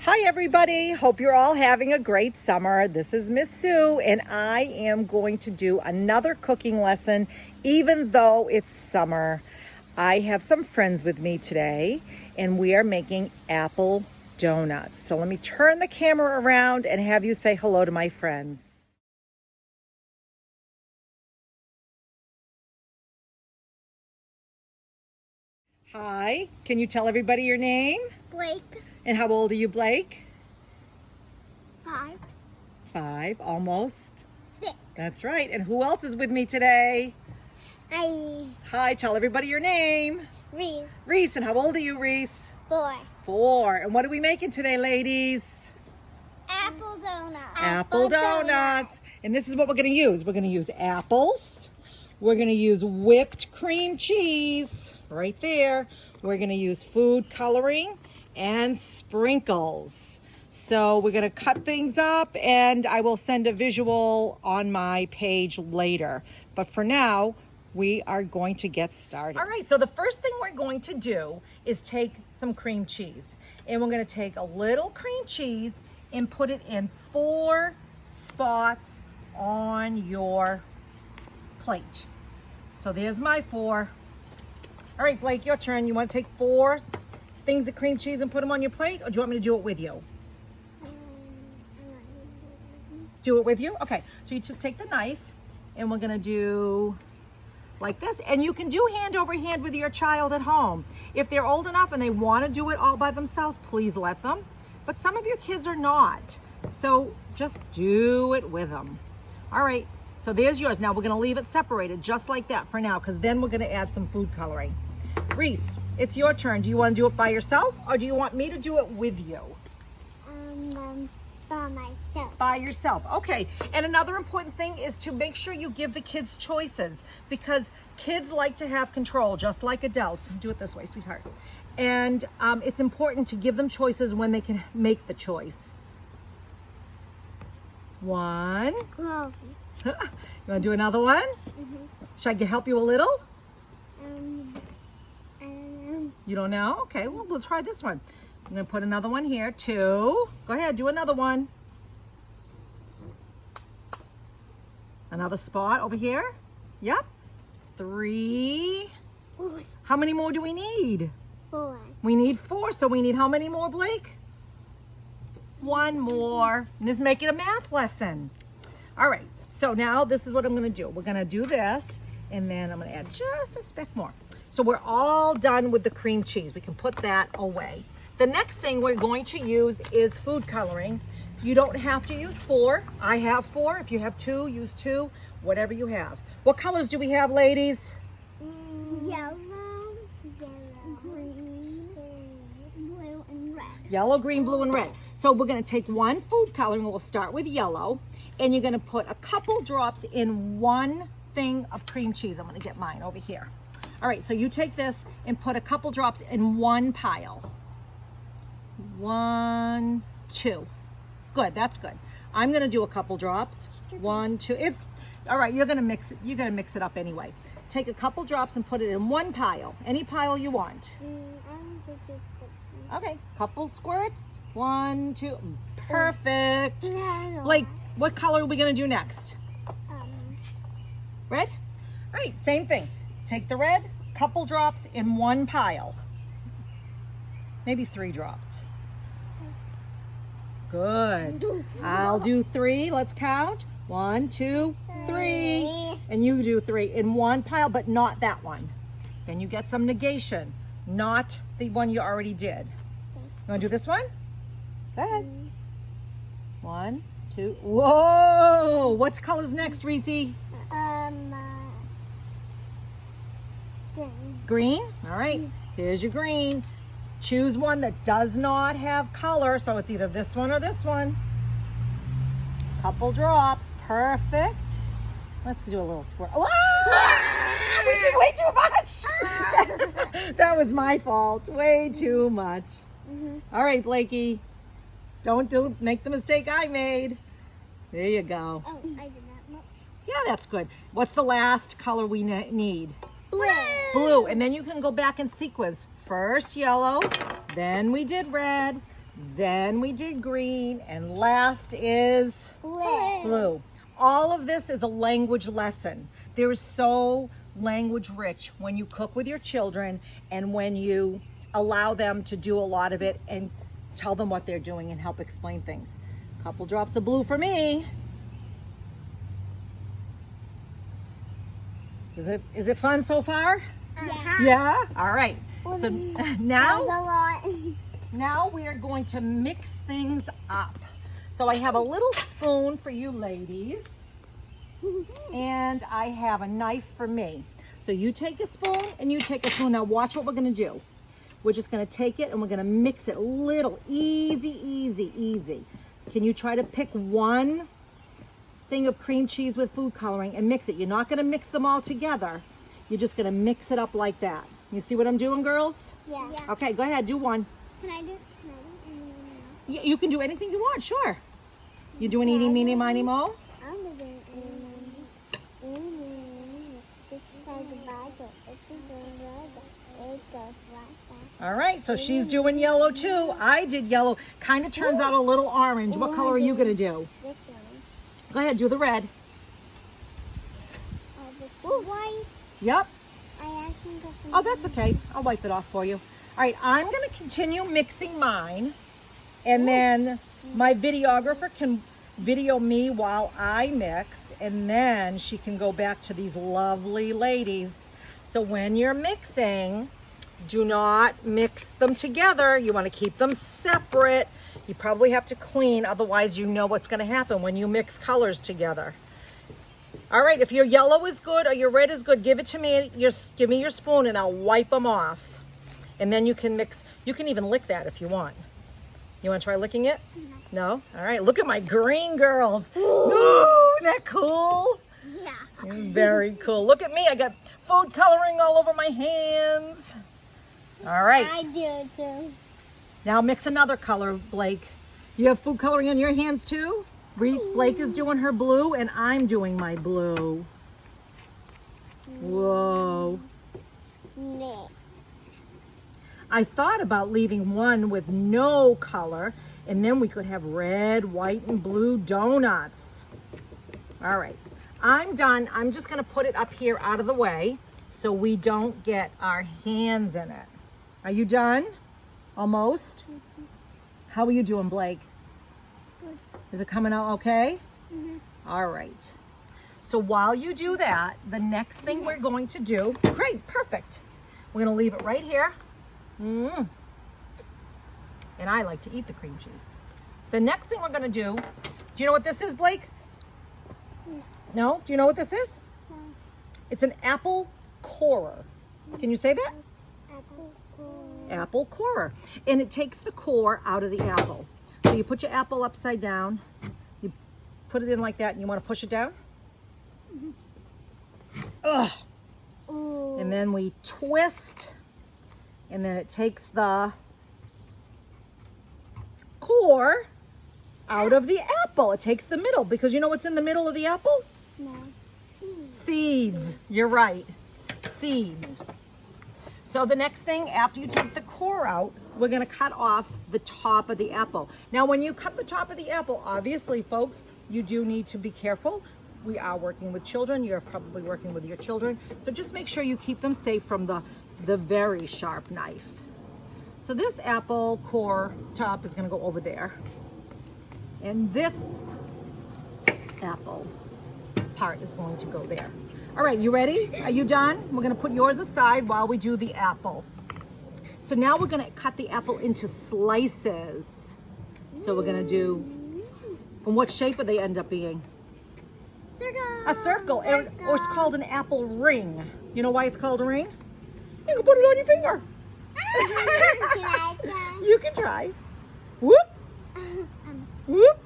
Hi everybody, hope you're all having a great summer. This is Miss Sue and I am going to do another cooking lesson even though it's summer. I have some friends with me today and we are making apple donuts. So let me turn the camera around and have you say hello to my friends. Hi, can you tell everybody your name? Blake. And how old are you, Blake? 5. 5, almost. 6. That's right. And who else is with me today? Hi, tell everybody your name. Reese. Reese, and how old are you, Reese? 4. 4. And what are we making today, ladies? Apple donuts. Apple donuts. And this is what we're going to use. We're going to use apples. We're going to use whipped cream cheese right there. We're going to use food coloring and sprinkles. So we're going to cut things up and I will send a visual on my page later. But for now, we are going to get started. All right, so the first thing we're going to do is take some cream cheese. And we're going to take a little cream cheese and put it in 4 spots on your plate. So there's my 4. All right, Blake, your turn. You want to take 4 things of cream cheese and put them on your plate, or do you want me to do it with you? Do it with you? Okay, so you just take the knife and we're gonna do like this. And you can do hand over hand with your child at home. If they're old enough and they wanna do it all by themselves, please let them. But some of your kids are not. So just do it with them. All right, so there's yours. Now we're gonna leave it separated just like that for now, because then we're gonna add some food coloring. Reese, it's your turn. Do you wanna do it by yourself or do you want me to do it with you? By myself. By yourself. Okay. And another important thing is to make sure you give the kids choices, because kids like to have control just like adults. Do it this way, sweetheart. And it's important to give them choices when they can make the choice. 1. Grow. You want to do another one? Should I help you a little? You don't know? Okay, well, we'll try this one. I'm going to put another one here. 2. Go ahead, do another one. Another spot over here. Yep. 3. How many more do we need? 4. We need 4. So we need how many more, Blake? 1 more. And just make it a math lesson. All right. So now this is what I'm going to do. We're going to do this, and then I'm going to add just a speck more. So we're all done with the cream cheese. We can put that away. The next thing we're going to use is food coloring. You don't have to use 4. I have 4. If you have 2, use 2, whatever you have. What colors do we have, ladies? Yellow, green, blue, and red. Yellow, green, blue, and red. So we're going to take one food coloring. We'll start with yellow, and you're going to put a couple drops in 1 thing of cream cheese. I'm going to get mine over here. All right, so you take this and put a couple drops in 1 pile. 1, 2. Good, that's good. I'm gonna do a couple drops. 1, 2. All right, you're gonna mix it. You're gonna mix it up anyway. Take a couple drops and put it in 1 pile. Any pile you want. Okay, couple squirts. 1, 2. Perfect. Blake, what color are we gonna do next? Red? All right, same thing. Take the red, couple drops in 1 pile. Maybe 3 drops. Good. I'll do 3. Let's count. 1, 2, 3. And you do 3 in 1 pile, but not that one. Then you get some negation, not the one you already did. You want to do this one? Go ahead. 1, 2. Whoa! What's colors next, Reese? Green. Green? All right. Here's your green. Choose one that does not have color, so it's either this one or this one. Couple drops, perfect. Let's do a little squirt. Ah! We did way too much. That was my fault, way too much. All right, Blakey, don't make the mistake I made. There you go. Oh, I did that much. Yeah, that's good. What's the last color we need? Blue. Blue, and then you can go back in sequence. First yellow, then we did red, then we did green, and last is Blue. blue. All of this is a language lesson. There is so language rich when you cook with your children and when you allow them to do a lot of it and tell them what they're doing and help explain things. Couple drops of blue for me. Is it fun so far? Yeah. Yeah? All right. So now, That was a lot. now we are going to mix things up. So I have a little spoon for you ladies, and I have a knife for me. So you take a spoon and you take a spoon. Now watch what we're gonna do. We're just gonna take it and we're gonna mix it little, easy, easy, easy. Can you try to pick one thing of cream cheese with food coloring and mix it? You're not gonna mix them all together. You're just gonna mix it up like that. You see what I'm doing, girls? Yeah. Okay, go ahead, do one. Can I do? You can do anything you want, sure. You doing eeny, meeny, miny, mo? I'm gonna do just like the Bible. It goes like that. All right, so she's doing yellow too. I did yellow. Kind of turns out a little orange. What color are you gonna do? This one. Go ahead, do the red. This one. White. Yep. I actually got some. Oh, that's okay. I'll wipe it off for you. All right, I'm gonna continue mixing mine, and then my videographer can video me while I mix, and then she can go back to these lovely ladies. So when you're mixing, do not mix them together. You want to keep them separate. You probably have to clean, otherwise you know what's going to happen when you mix colors together. All right, if your yellow is good or your red is good, give it to me. Give me your spoon and I'll wipe them off. And then you can mix. You can even lick that if you want. You want to try licking it? No? All right, look at my green girls. Ooh, isn't that cool? Yeah. Very cool. Look at me, I got food coloring all over my hands. All right, I do too. now mix another color, Blake. You have food coloring on your hands too? Blake is doing her blue and I'm doing my blue. Whoa. Mix. I thought about leaving one with no color, and then we could have red, white, and blue donuts. All right, I'm done. I'm just gonna put it up here out of the way so we don't get our hands in it. Are you done? Almost? How are you doing, Blake? Good. Is it coming out okay? All right. So while you do that, the next thing we're going to do, great, perfect. We're gonna leave it right here. And I like to eat the cream cheese. The next thing we're gonna do you know what this is, Blake? No? Do you know what this is? No. It's an apple corer. Can you say that? Apple core. Apple corer. And it takes the core out of the apple. So you put your apple upside down, you put it in like that, and you wanna push it down? Ugh. Ooh. And then we twist, and then it takes the core out of the apple. It takes the middle, because you know what's in the middle of the apple? No. Seeds. Seeds. You're right. Seeds. So the next thing, after you take the core out, we're going to cut off the top of the apple. Now, when you cut the top of the apple, obviously, folks, you do need to be careful. We are working with children. You're probably working with your children. So just make sure you keep them safe from the very sharp knife. So this apple core top is going to go over there. And this apple part is going to go there. All right, you ready? Are you done? We're going to put yours aside while we do the apple. So now we're going to cut the apple into slices. So we're going to do, and what shape would they end up being? Circle. A circle, or it's called an apple ring. You know why it's called a ring? You can put it on your finger. Can I try? You can try. Whoop, whoop.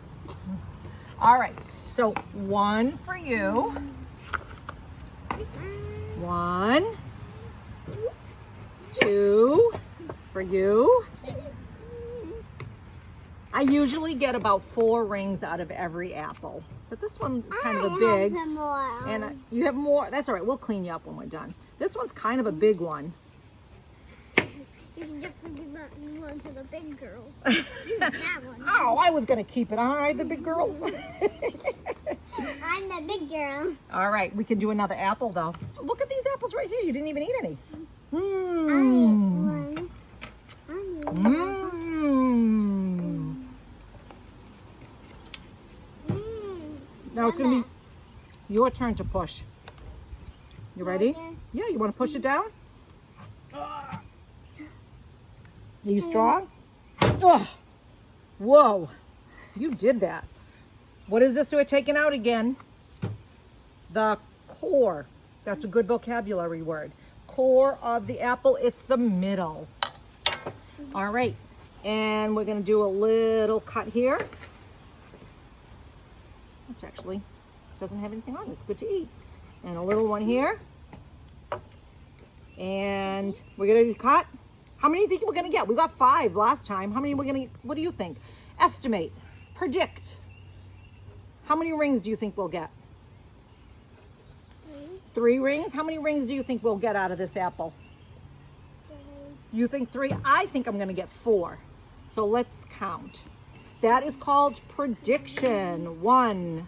All right, so one for you. One, two for you. I usually get about 4 rings out of every apple, but this one is kind of a big. I have some more. And you have more. That's all right. We'll clean you up when we're done. This one's kind of a big one. You want to the big girl. That one. Oh, I was going to keep it. All right, the big girl. I'm the big girl. All right, we can do another apple, though. Look at these apples right here. You didn't even eat any. I ate Mmm. one. I ate one. Mmm. Now it's going to be your turn to push. You ready? Okay. Yeah, you want to push it down? Are you strong? Oh, whoa, you did that. What is this we're taking out again? The core. That's a good vocabulary word. Core of the apple, it's the middle. All right, and we're gonna do a little cut here. That's actually, doesn't have anything on it, it's good to eat. And a little one here. And we're gonna cut. How many do you think we're gonna get? We got 5 last time. How many we're gonna get? What do you think? Estimate, predict. How many rings do you think we'll get? 3 rings? How many rings do you think we'll get out of this apple? You think 3? I think I'm gonna get 4. So let's count. That is called prediction. 1,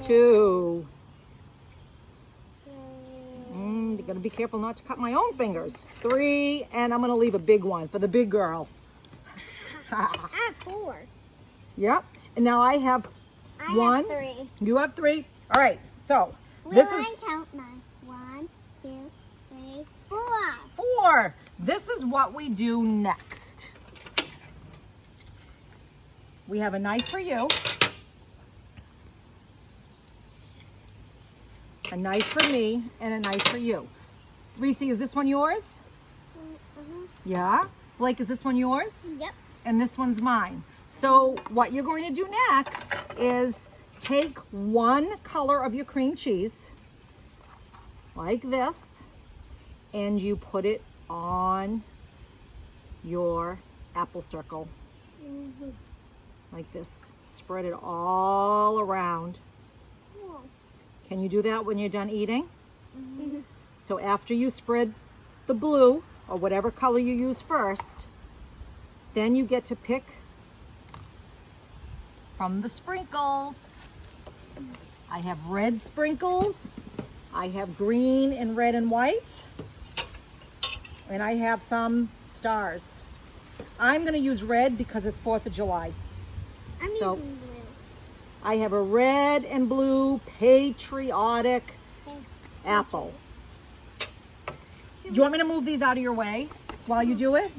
2. You gotta be careful not to cut my own fingers. 3, and I'm gonna leave a big one for the big girl. I have 4. Yep. And now I have I 1. have 3. You have 3. All right. So Will this I is count mine? 1, 2, 3, 4. 4. This is what we do next. We have a knife for you. A knife for me and a knife for you. Reese, is this one yours? Yeah. Blake, is this one yours? Yep. And this one's mine. So what you're going to do next is take one color of your cream cheese, like this, and you put it on your apple circle, like this. Spread it all around. Can you do that when you're done eating? So after you spread the blue, or whatever color you use first, then you get to pick from the sprinkles. I have red sprinkles, I have green and red and white, and I have some stars. I'm gonna use red because it's 4th of July. I'm So- using blue. I have a red and blue patriotic apple. Do you want me to move these out of your way while you do it?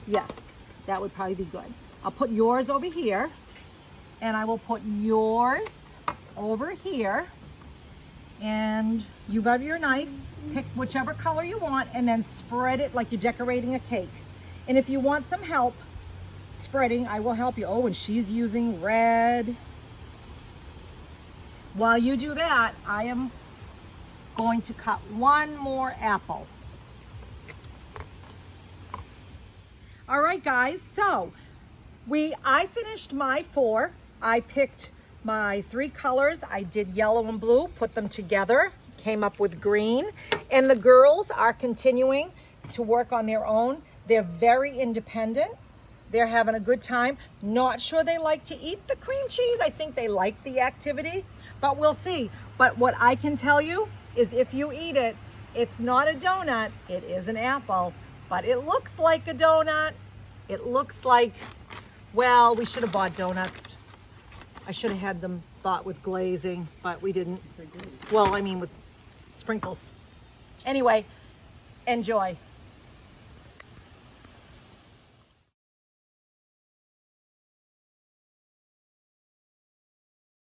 Yes, that would probably be good. I'll put yours over here, and I will put yours over here. And you have your knife, pick whichever color you want, and then spread it like you're decorating a cake. And if you want some help spreading, I will help you. Oh, and she's using red. While you do that, I am going to cut one more apple. All right, guys, so I finished my 4. I picked my 3 colors. I did yellow and blue, put them together, came up with green. And the girls are continuing to work on their own. They're very independent. They're having a good time. Not sure they like to eat the cream cheese. I think they like the activity, but we'll see. But what I can tell you is if you eat it, it's not a donut, it is an apple, but it looks like a donut. It looks like, well, we should have bought donuts. I should have had them bought with glazing, but we didn't. Well, I mean with sprinkles. Anyway, enjoy.